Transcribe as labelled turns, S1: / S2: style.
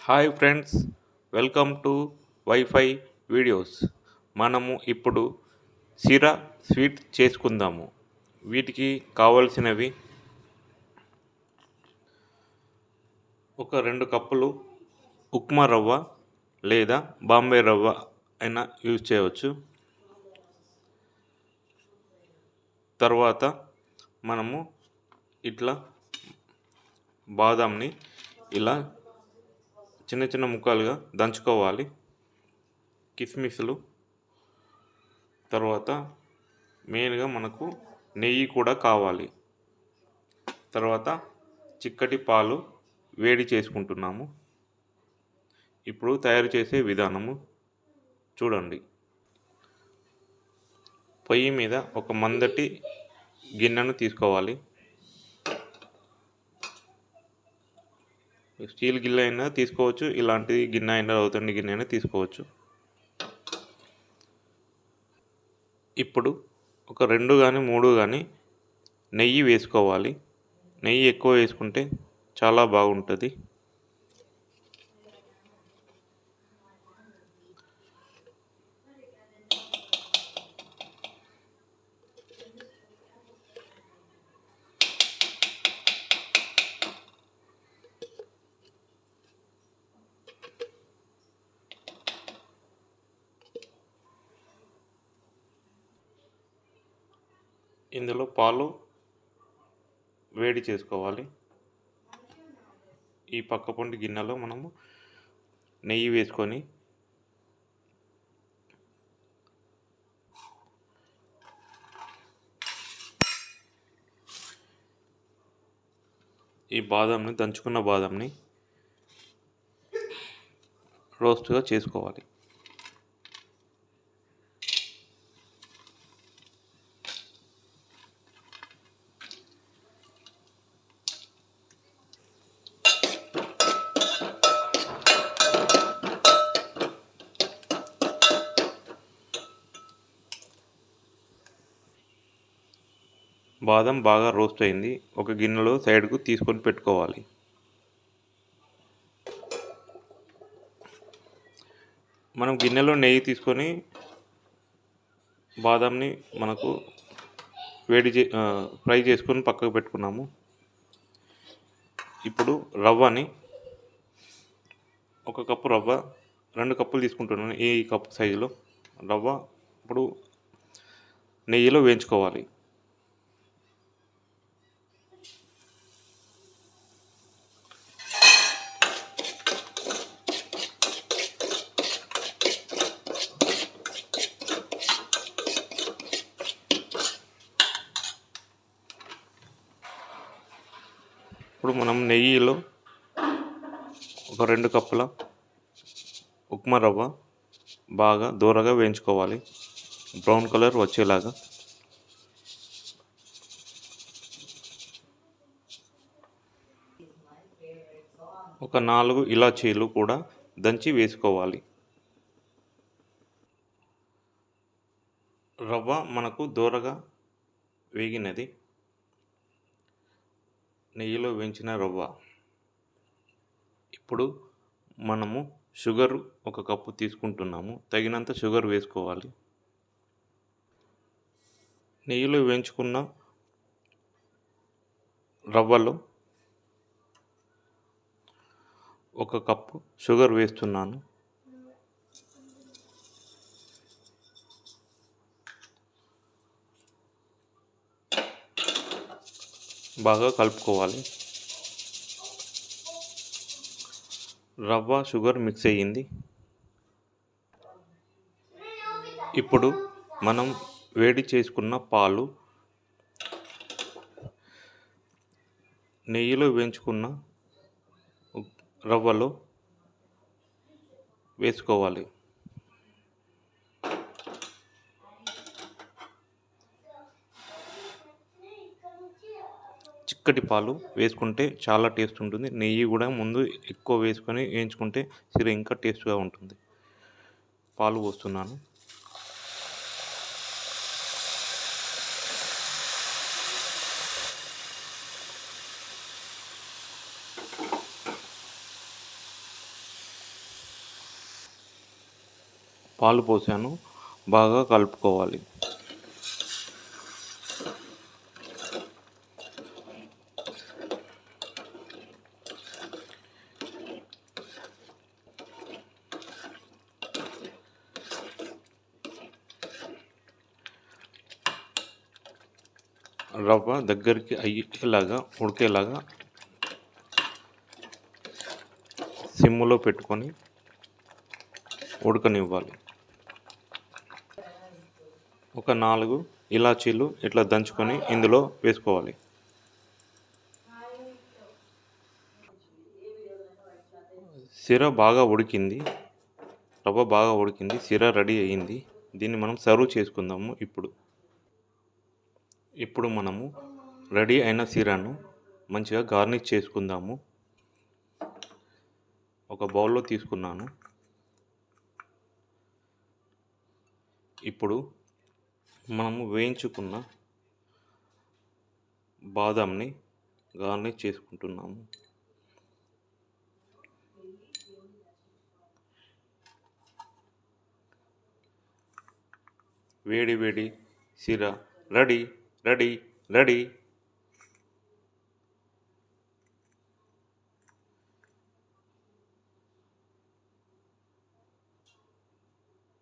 S1: Hi friends, welcome to wifi videos. మనము ఇప్పుడు సిరా స్వీట్ చేసుకుందాము. వీటికి కావలసినవి ఒక 2 కప్పులు ఉప్మా రవ్వ లేదా బాంబే రవ్వ అయినా యూజ్ చేయవచ్చు. తర్వాత మనము ఇట్లా బాదాంని ఇలా చిన్న చిన్న ముక్కలుగా దంచుకోవాలి. కిస్మిస్లు, తర్వాత మెయిన్గా మనకు నెయ్యి కూడా కావాలి. తర్వాత చిక్కటి పాలు వేడి చేసుకుంటున్నాము. ఇప్పుడు తయారు చేసే విధానము చూడండి. పొయ్యి మీద ఒక మందటి గిన్నెను తీసుకోవాలి. స్టీల్ గిన్నె అయినా తీసుకోవచ్చు, ఇలాంటి గిన్నె అయినా అవుతుంది గిన్నె అయినా తీసుకోవచ్చు. ఇప్పుడు ఒక 2 కానీ 3 కానీ నెయ్యి వేసుకోవాలి. నెయ్యి ఎక్కువ వేసుకుంటే చాలా బాగుంటుంది. ఇందులో పాలు వేడి చేసుకోవాలి. ఈ పక్క పొంటి గిన్నెలో మనము నెయ్యి వేసుకొని ఈ బాదంని, దంచుకున్న బాదంని రోస్ట్గా చేసుకోవాలి. బాదం బాగా రోస్ట్ అయింది. ఒక గిన్నెలో సైడ్కు తీసుకొని పెట్టుకోవాలి. మనం గిన్నెలో నెయ్యి తీసుకొని బాదంని మనకు ఫ్రై చేసుకొని పక్కకు పెట్టుకున్నాము. ఇప్పుడు రవ్వని, ఒక కప్పు రవ్వ, 2 కప్పులు తీసుకుంటున్నాను ఈ కప్పు సైజులో రవ్వ. ఇప్పుడు నెయ్యిలో వేయించుకోవాలి. ఇప్పుడు మనం నెయ్యిలో ఒక 2 కప్పుల ఉప్మా రవ్వ బాగా దూరగా వేయించుకోవాలి, బ్రౌన్ కలర్ వచ్చేలాగా. ఒక 4 ఇలాచీలు కూడా దంచి వేసుకోవాలి. రవ్వ మనకు దూరగా వేగినది. నెయ్యిలో వేయించిన రవ్వ. ఇప్పుడు మనము షుగర్ ఒక కప్పు తీసుకుంటున్నాము. తగినంత షుగర్ వేసుకోవాలి. నెయ్యిలో వేయించుకున్న రవ్వలో ఒక కప్పు షుగర్ వేస్తున్నాను. బాగా కలుపుకోవాలి. రవ్వ షుగర్ మిక్స్ అయ్యింది. ఇప్పుడు మనం వేడి చేసుకున్న పాలు నెయ్యిలో వేయించుకున్న రవ్వలో వేసుకోవాలి. చిక్కటి పాలు వేసుకుంటే చాలా టేస్ట్ ఉంటుంది. నెయ్యి కూడా ముందు ఎక్కువ వేసుకొని వేయించుకుంటే సిర ఇంకా టేస్ట్గా ఉంటుంది. పాలు పోస్తున్నాను. పాలు పోసాను, బాగా కలుపుకోవాలి. రవ్వ దగ్గరికి అయ్యేలాగా ఉడికేలాగా సిమ్ములో పెట్టుకొని ఉడకనివ్వాలి. ఒక 4 ఇలాచీలు ఇట్లా దంచుకొని ఇందులో వేసుకోవాలి. సిర బాగా ఉడికింది, రవ్వ బాగా ఉడికింది, సిర రెడీ అయ్యింది. దీన్ని మనం సర్వ్ చేసుకుందాము ఇప్పుడు. ఇప్పుడు మనము రెడీ అయిన సిరాను మంచిగా గార్నిష్ చేసుకుందాము. ఒక బౌల్లో తీసుకున్నాను. ఇప్పుడు మనము వేయించుకున్న బాదంని గార్నిష్ చేసుకుంటున్నాము. వేడి వేడి సిరా రెడీ రెడీ రెడీ.